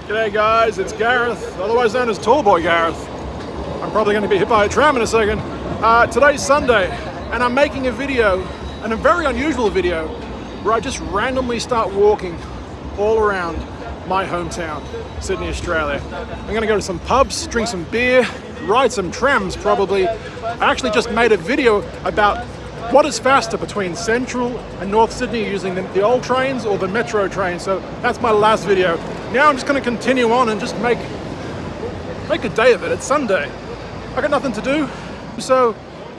G'day guys, it's Gareth, otherwise known as Tallboy Gareth. I'm probably going to be hit by a tram in a second. Today's Sunday, and I'm making a video, and a very unusual video, where I just randomly start walking all around my hometown, Sydney, Australia. I'm going to go to some pubs, drink some beer, ride some trams probably. I actually just made a video about what is faster between Central and North Sydney using the old trains or the metro train. So that's my last video. Now I'm just going to continue on and just make a day of it. It's Sunday. I got nothing to do, so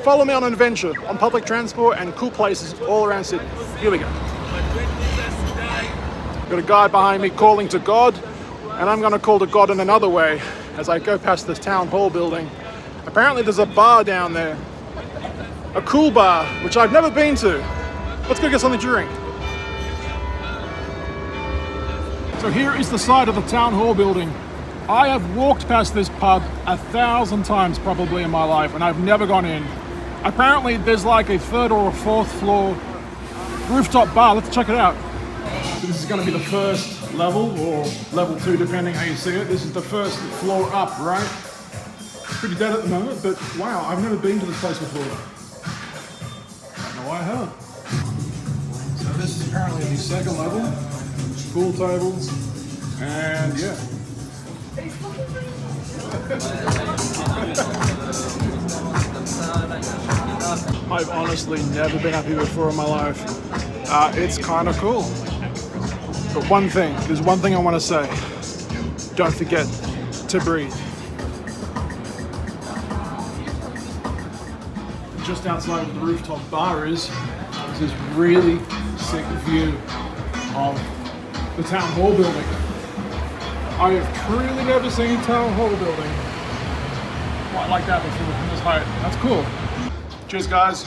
follow me on an adventure on public transport and cool places all around Sydney. Here we go. Got a guy behind me calling to God, and I'm going to call to God in another way as I go past this town hall building. Apparently there's a bar down there. A cool bar, which I've never been to. Let's go get something to drink. So here is the side of the town hall building. I have walked past this pub 1,000 times probably in my life, and I've never gone in. Apparently there's like a third or a fourth floor rooftop bar. Let's check it out. So this is going to be the first level, or level 2 depending how you see it. This is the first floor up, right? Pretty dead at the moment, but wow, I've never been to this place before. I have. So this is apparently the second level, pool tables, and yeah. I've honestly never been up here before in my life. It's kind of cool. But there's one thing I want to say. Don't forget to breathe. Just outside of the rooftop bar is this really sick view of the town hall building. I have truly never seen a town hall building quite like that before from this height. That's cool. Cheers, guys.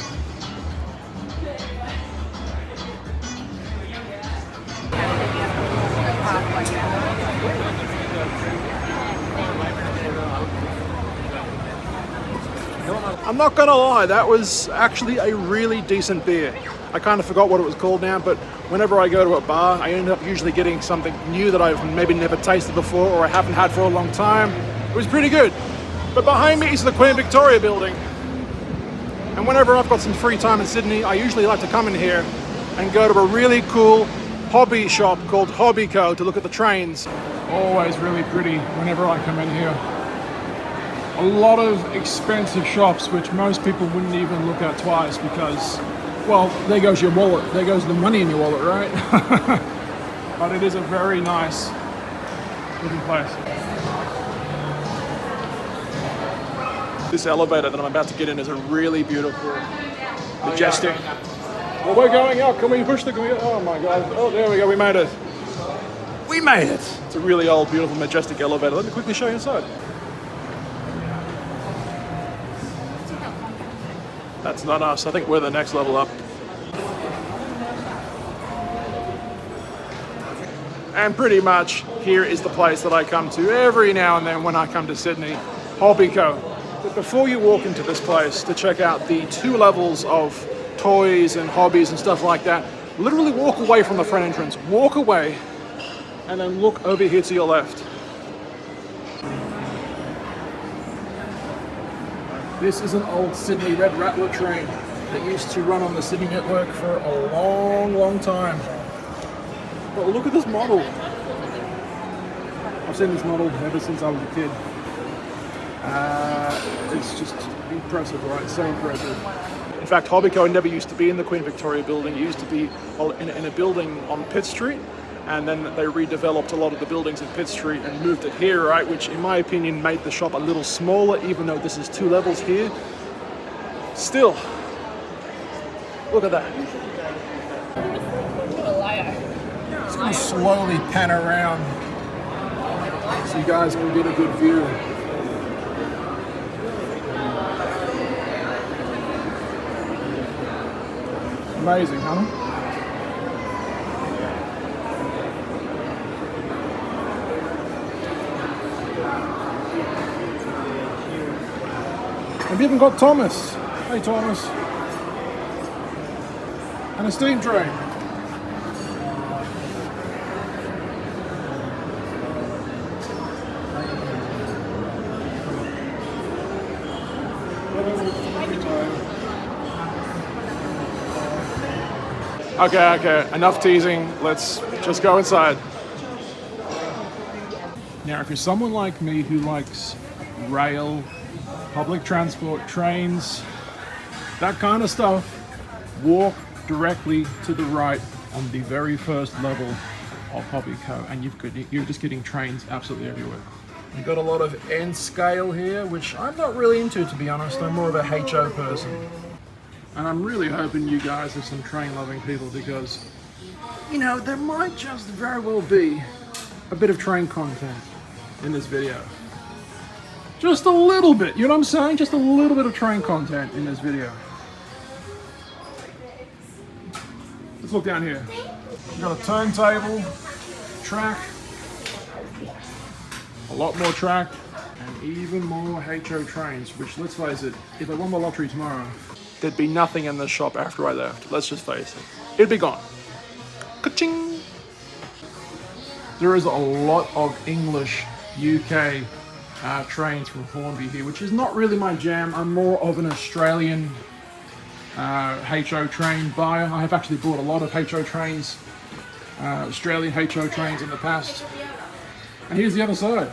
I'm not gonna lie, that was actually a really decent beer. I kind of forgot what it was called now, but whenever I go to a bar, I end up usually getting something new that I've maybe never tasted before or I haven't had for a long time. It was pretty good. But behind me is the Queen Victoria building. And whenever I've got some free time in Sydney, I usually like to come in here and go to a really cool hobby shop called Hobby Co to look at the trains. Always really pretty whenever I come in here. A lot of expensive shops which most people wouldn't even look at twice because, well, there goes your wallet, there goes the money in your wallet, right? But it is a very nice looking place. This elevator that I'm about to get in is a really beautiful, majestic. Well, we're going up. Can we push oh my God. Oh, there we go. We made it. We made it. It's a really old, beautiful, majestic elevator. Let me quickly show you inside. That's not us. I think we're the next level up. And pretty much here is the place that I come to every now and then when I come to Sydney, Hobby Co. But before you walk into this place to check out the 2 levels of toys and hobbies and stuff like that, literally walk away from the front entrance. Walk away and then look over here to your left. This is an old Sydney Red Rattler train that used to run on the Sydney network for a long, long time. But look at this model. I've seen this model ever since I was a kid. It's just impressive, right? So impressive. In fact, Hobbyco never used to be in the Queen Victoria building. It used to be in a building on Pitt Street, and then they redeveloped a lot of the buildings in Pitt Street and moved it here, right? Which, in my opinion, made the shop a little smaller, even though this is 2 levels here. Still, look at that. Just gonna slowly pan around so you guys can get a good view. Amazing, huh? Have you even got Thomas? Hey Thomas. And a steam train. Okay, enough teasing. Let's just go inside. Now, if you're someone like me who likes rail, public transport, trains, that kind of stuff, walk directly to the right on the very first level of Poppy Co. And you're just getting trains absolutely everywhere. You've got a lot of N scale here, which I'm not really into, to be honest. I'm more of a HO person. And I'm really hoping you guys are some train-loving people because, you know, there might just very well be a bit of train content in this video. Just a little bit, you know what I'm saying? Just a little bit of train content in this video. Let's look down here. We've got a turntable, track, a lot more track, and even more HO trains, which, let's face it, if I won the lottery tomorrow, there'd be nothing in the shop after I left. Let's just face it. It'd be gone. Ka-ching! There is a lot of English UK trains from Hornby here, which is not really my jam. I'm more of an Australian HO train buyer. I have actually bought a lot of HO trains, Australian HO trains in the past. And here's the other side.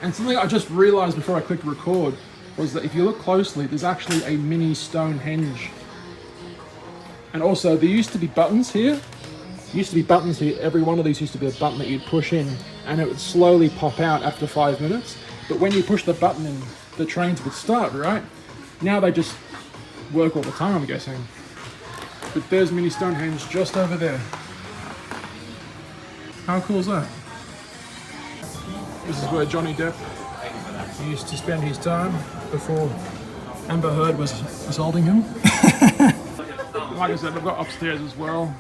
And something I just realized before I clicked record was that if you look closely, there's actually a mini Stonehenge. And also, there used to be buttons here. Every one of these used to be a button that you'd push in, and it would slowly pop out after 5 minutes. But when you push the button in, the trains would start, right? Now they just work all the time, I'm guessing. But there's mini Stonehenge just over there. How cool is that? This is where Johnny Depp used to spend his time before Amber Heard was assaulting him. Like I said, I've got upstairs as well.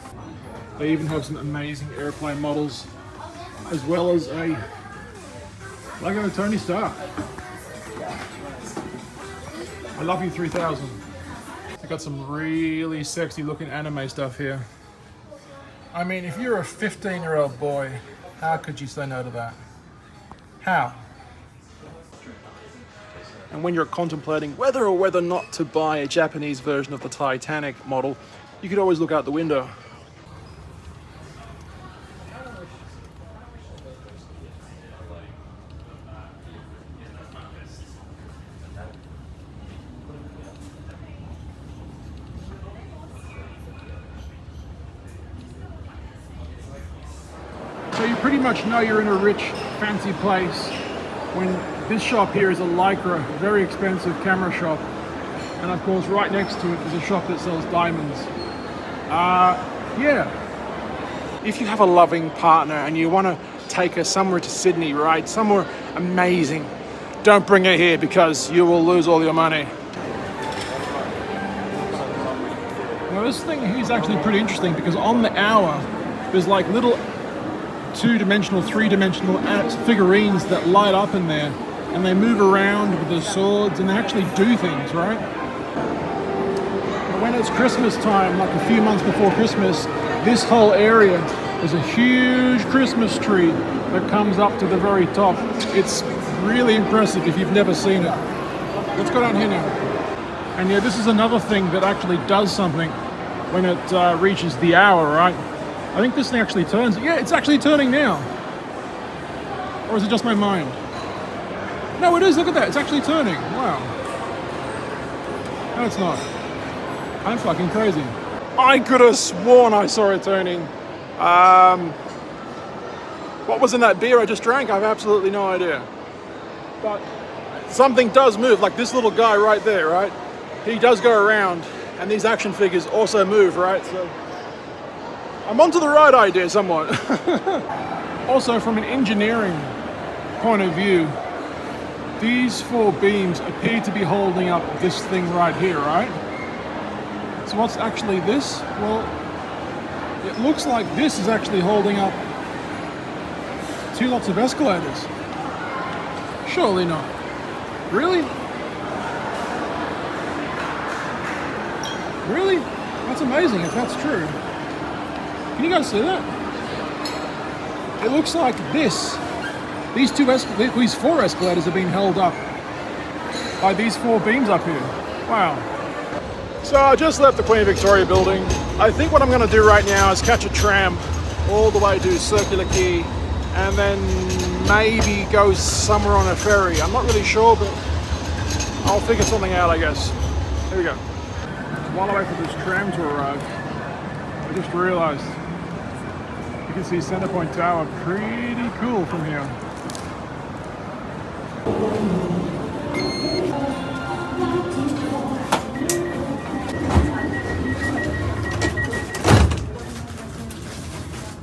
They even have some amazing airplane models, as well as a Lego Tony Stark. I love you 3000. They've got some really sexy looking anime stuff here. I mean, if you're a 15-year-old boy, how could you say no to that? How? And when you're contemplating whether or whether not to buy a Japanese version of the Titanic model, you could always look out the window. So you pretty much know you're in a rich, fancy place when this shop here is a Lycra, very expensive camera shop. And of course, right next to it is a shop that sells diamonds. Yeah. If you have a loving partner and you want to take her somewhere to Sydney, right? Somewhere amazing, don't bring her here because you will lose all your money. Now this thing here is actually pretty interesting because on the hour, there's like little two-dimensional, three-dimensional figurines that light up in there, and they move around with their swords, and they actually do things, right? But when it's Christmas time, like a few months before Christmas, this whole area is a huge Christmas tree that comes up to the very top. It's really impressive if you've never seen it. Let's go down here now. And yeah, this is another thing that actually does something when it reaches the hour, right? I think this thing actually turns. Yeah, it's actually turning now. Or is it just my mind? No, it is. Look at that. It's actually turning. Wow. No, it's not. I'm fucking crazy. I could have sworn I saw it turning. What was in that beer I just drank? I have absolutely no idea. But something does move, like this little guy right there, right? He does go around, and these action figures also move, right? So I'm onto the right idea somewhat. Also, from an engineering point of view, these four beams appear to be holding up this thing right here, right? So what's actually this? Well, it looks like this is actually holding up two lots of escalators. Surely not. Really? Really? That's amazing if that's true. Can you guys see that? It looks like these four escalators are being held up by these 4 beams up here. Wow. So I just left the Queen Victoria building. I think what I'm going to do right now is catch a tram all the way to Circular Quay and then maybe go somewhere on a ferry. I'm not really sure, but I'll figure something out, I guess. Here we go. While I wait for this tram to arrive, I just realized you can see Centrepoint Tower pretty cool from here.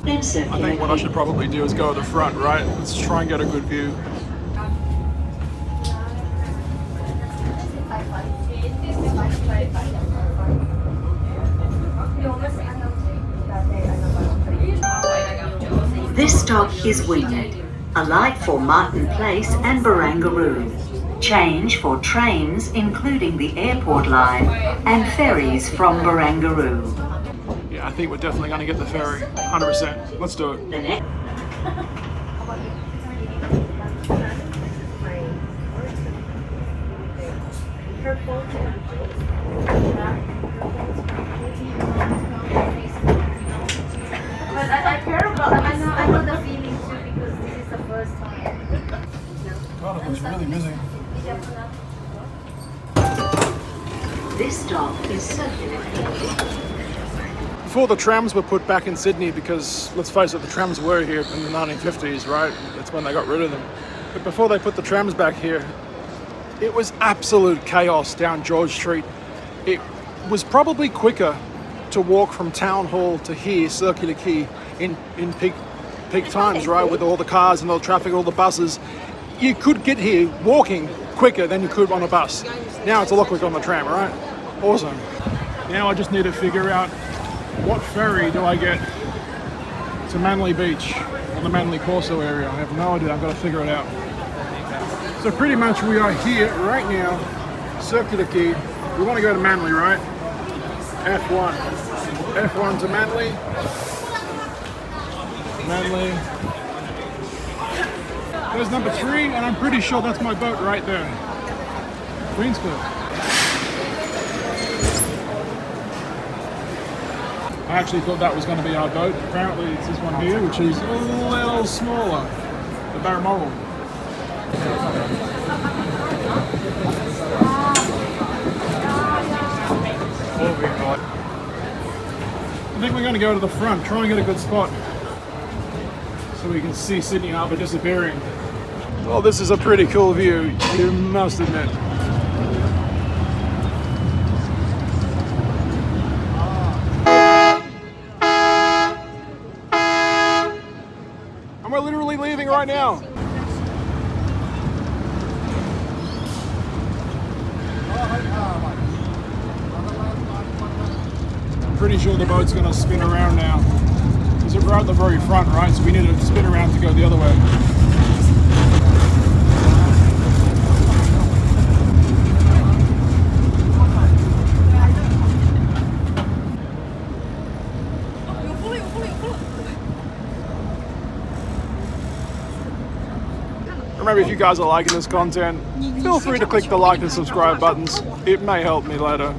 I think what I should probably do is go to the front, right? Let's try and get a good view. This stop is Winged, alight for Martin Place and Barangaroo. Change for trains including the airport line and ferries from Barangaroo. Yeah, I think we're definitely going to get the ferry, 100%. Let's do it. I know the feeling too because this is the first time. God, it was really busy. This stop is Circular Quay. Before the trams were put back in Sydney, because let's face it, the trams were here in the 1950s, right? That's when they got rid of them. But before they put the trams back here, it was absolute chaos down George Street. It was probably quicker to walk from Town Hall to here, Circular Quay, in peak times, right? With all the cars and all the traffic, all the buses. You could get here walking quicker than you could on a bus. Now it's a lot quicker on the tram, right? Awesome. Now I just need to figure out what ferry do I get to Manly Beach or the Manly Corso area. I have no idea. I've got to figure it out. So pretty much we are here right now, Circular Quay. We want to go to Manly, right? F1. F1 to Manly. Manly. There's number 3, and I'm pretty sure that's my boat right there. Queenscliff. I actually thought that was going to be our boat. Apparently it's this one here, which is a little smaller. The Balmoral. I think we're going to go to the front, try and get a good spot so we can see Sydney Harbour disappearing. Well, this is a pretty cool view, you must admit. And we're literally leaving right now. I'm pretty sure the boat's going to spin around now. Because we're at the very front, right? So we need to spin around to go the other way. Remember, if you guys are liking this content, feel free to click the like and subscribe buttons. It may help me later.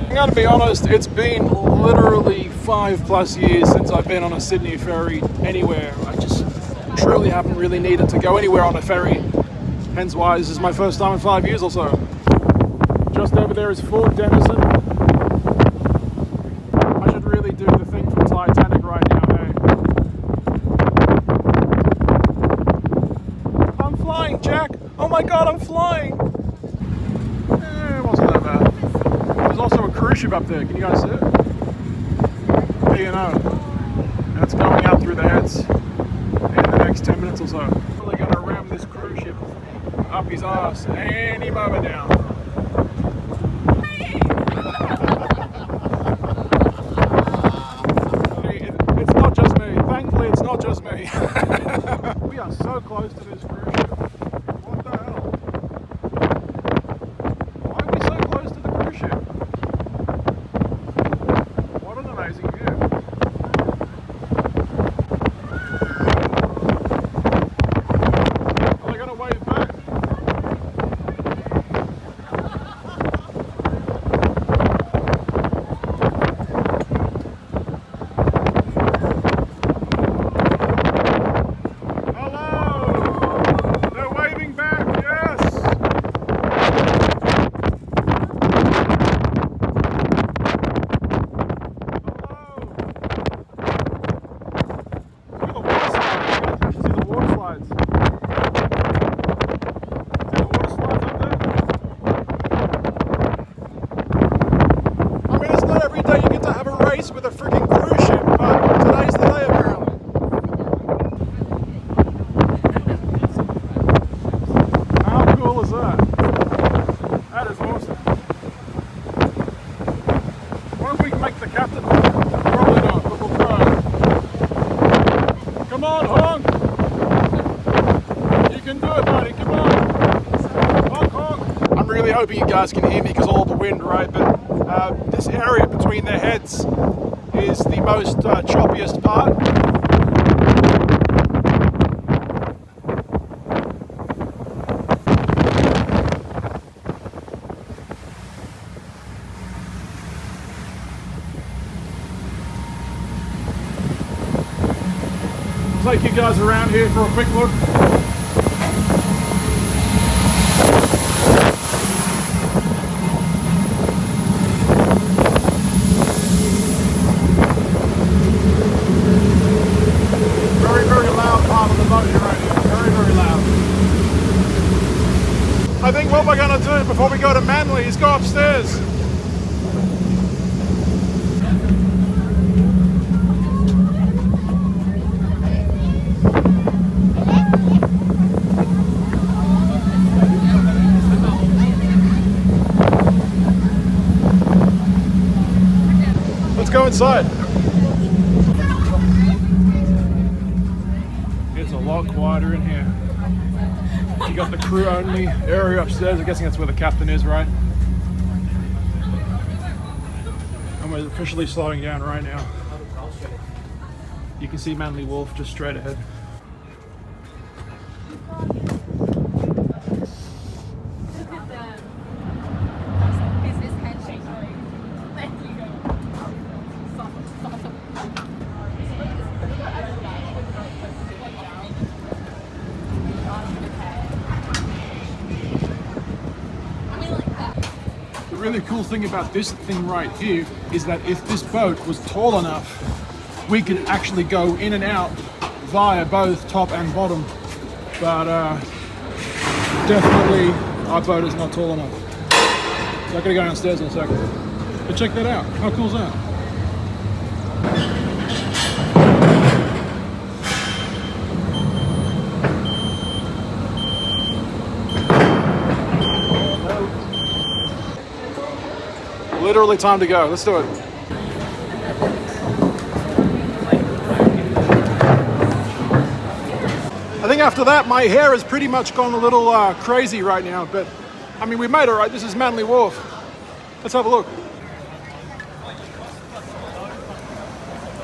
I'm gonna be honest, it's been literally 5+ years since I've been on a Sydney ferry anywhere. I just truly haven't really needed to go anywhere on a ferry. Hence why this is my first time in 5 years or so. Just over there is Fort Denison. I should really do the thing from Titanic right now, hey? I'm flying, Jack! Oh my god, I'm flying! It wasn't that bad. There's also a cruise ship up there. Can you guys see it? P&O. And it's going out through the heads in the next 10 minutes or so. Probably going to ram this cruise ship up his ass any moment now. It's not just me. Thankfully, this with a freaking cruise ship, but today's the day apparently. How cool is that? That is awesome. What if we can make the captain? Probably not, but we'll try. Come on, honk! You can do it, buddy, come on! Honk, honk! I'm really hoping you guys can hear me because of all the wind, right? But this area between their heads is the most choppiest part. Take you guys around here for a quick look. Very, very loud part of the boat here right here. Very, very loud. I think what we're going to do before we go to Manly is go upstairs. Go inside. It's a lot quieter in here. You got the crew only area upstairs. I'm guessing that's where the captain is, right? And we're officially slowing down right now. You can see Manly Wharf just straight ahead. The really cool thing about this thing right here is that if this boat was tall enough, we could actually go in and out via both top and bottom. But definitely our boat is not tall enough. So I'm gonna go downstairs in a second. But check that out. How cool is that? Literally time to go. Let's do it. I think after that, my hair has pretty much gone a little crazy right now, but I mean, we made it right. This is Manly Wharf. Let's have a look.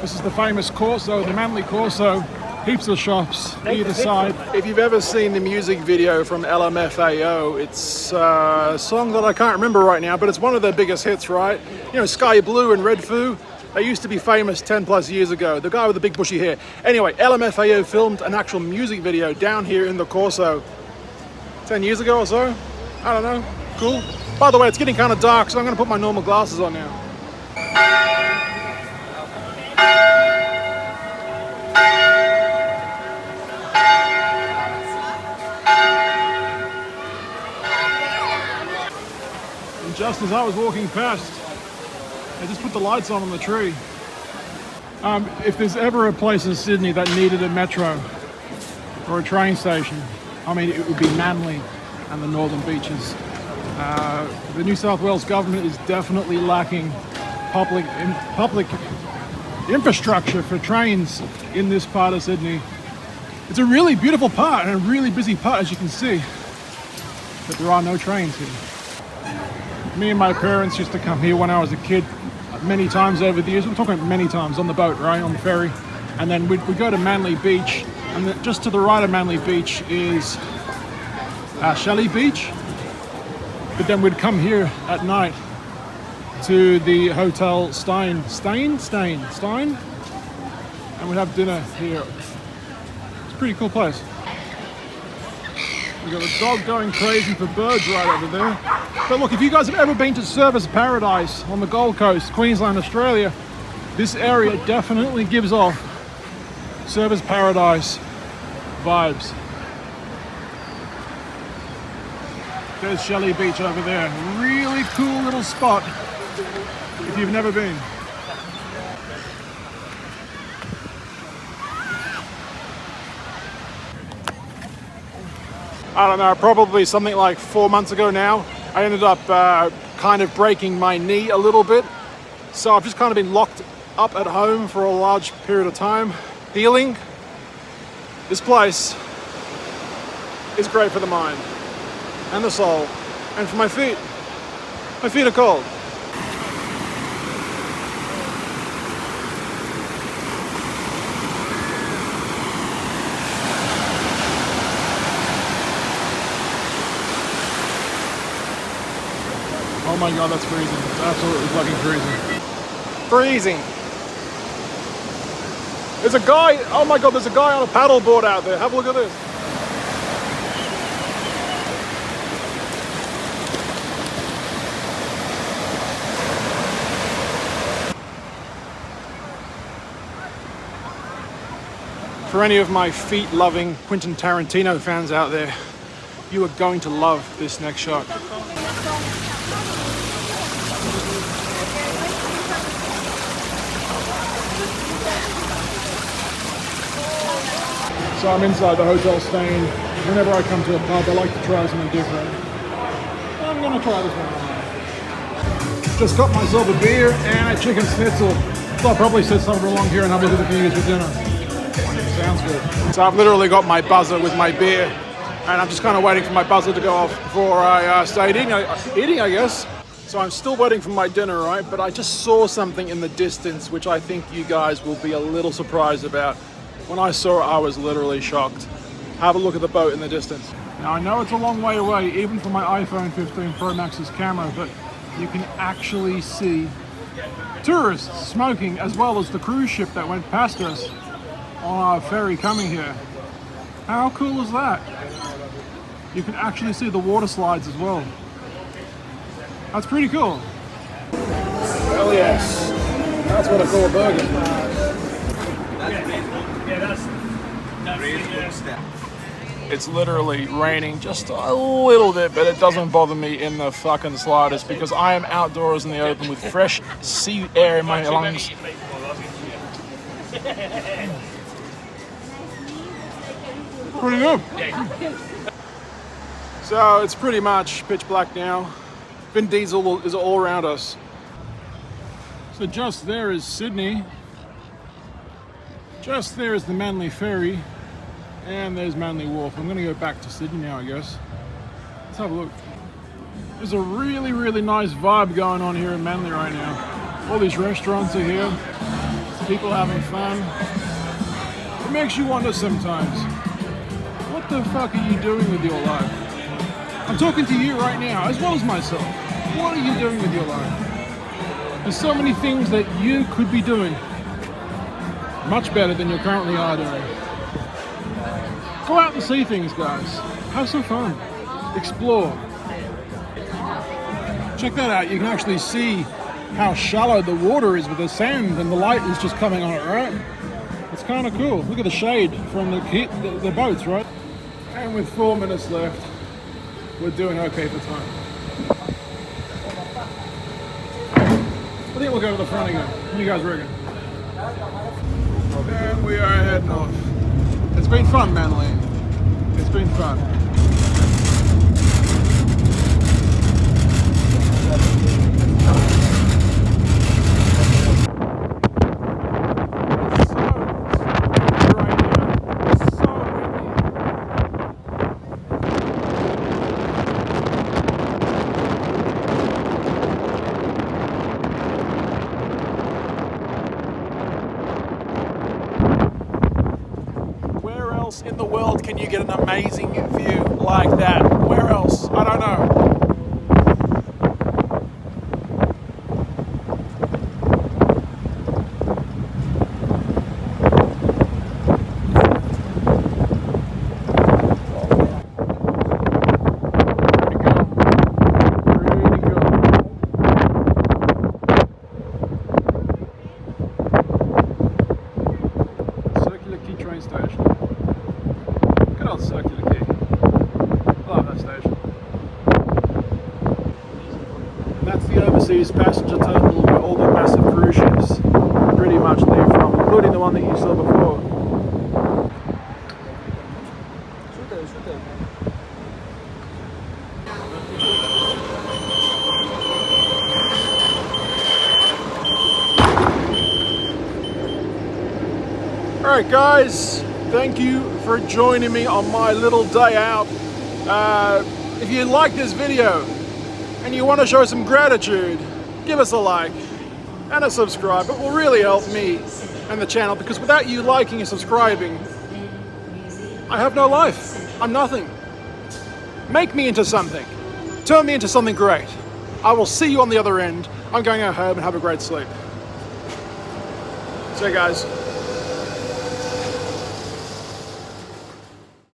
This is the famous Corso, the Manly Corso. Heaps of shops either side. If you've ever seen the music video from LMFAO, it's a song that I can't remember right now, but it's one of their biggest hits, right? You know, Sky Blue and Red Foo, they used to be famous 10 plus years ago. The guy with the big bushy hair. Anyway, LMFAO filmed an actual music video down here in the Corso 10 years ago or so. I don't know. Cool. By the way, it's getting kind of dark, so I'm going to put my normal glasses on now. Just as I was walking past, I just put the lights on the tree. If there's ever a place in Sydney that needed a metro or a train station, I mean, it would be Manly and the Northern Beaches. The New South Wales government is definitely lacking public infrastructure for trains in this part of Sydney. It's a really beautiful part and a really busy part, as you can see, but there are no trains here. Me and my parents used to come here when I was a kid many times over the years. We're talking many times on the boat, right, on the ferry. And then we'd go to Manly Beach, and then just to the right of Manly Beach is Shelley Beach. But then we'd come here at night to the Hotel Stein, and we'd have dinner here. It's a pretty cool place. We've got a dog going crazy for birds right over there. But look, if you guys have ever been to Surfers Paradise on the Gold Coast, Queensland, Australia, this area definitely gives off Surfers Paradise vibes. There's Shelley Beach over there. Really cool little spot if you've never been. I don't know, probably something like 4 months ago now. I ended up kind of breaking my knee a little bit. So I've just kind of been locked up at home for a large period of time, healing. This place is great for the mind and the soul and for my feet. My feet are cold. Oh my god, that's freezing. It's absolutely fucking freezing. Freezing. There's a guy, oh my god, there's a guy on a paddleboard out there. Have a look at this. For any of my feet-loving Quentin Tarantino fans out there, you are going to love this next shot. So I'm inside the hotel staying. Whenever I come to a pub, I like to try something different. I'm gonna try this one. Just got myself a beer and a chicken schnitzel. So I'll probably sit somewhere along here and have a look at the views for dinner. Sounds good. So I've literally got my buzzer with my beer, and I'm just kind of waiting for my buzzer to go off before I start eating, I guess. So I'm still waiting for my dinner, right? But I just saw something in the distance, which I think you guys will be a little surprised about. When I saw it, I was literally shocked. Have a look at the boat in the distance. Now I know it's a long way away, even from my iPhone 15 Pro Max's camera, but you can actually see tourists smoking, as well as the cruise ship that went past us on our ferry coming here. How cool is that? You can actually see the water slides as well. That's pretty cool. Well, yes, that's what I call a burger. It's literally raining just a little bit, but it doesn't bother me in the fucking slightest because I am outdoors in the open with fresh sea air in my lungs. Pretty good. So it's pretty much pitch black now. Vin Diesel is all around us. So just there is Sydney. Just there is the Manly Ferry. And there's Manly Wharf. I'm going to go back to Sydney now, I guess. Let's have a look. There's a really, really nice vibe going on here in Manly right now. All these restaurants are here. People having fun. It makes you wonder sometimes, what the fuck are you doing with your life? I'm talking to you right now, as well as myself. What are you doing with your life? There's so many things that you could be doing much better than you currently are doing. Go out and see things, guys. Have some fun. Explore. Check that out. You can actually see how shallow the water is with the sand, and the light is just coming on it, right? It's kind of cool. Look at the shade from the boats, right? And with 4 minutes left, we're doing okay for time. I think we'll go to the front again. What do you guys reckon? And we are heading off. It's been fun, Manly. It's been fun. In the world can you get an amazing view like that? Where else? I don't know. Circular Quay train station. Circular Quay. Love that station. And that's the overseas passenger terminal where all the massive cruise ships pretty much leave from, including the one that you saw before. Alright guys, thank you for joining me on my little day out. If you like this video and you want to show some gratitude, give us a like and a subscribe. It will really help me and the channel, because without you liking and subscribing, I have no life. I'm nothing. Make me into something. Turn me into something great. I will see you on the other end. I'm going to go home and have a great sleep. See you guys.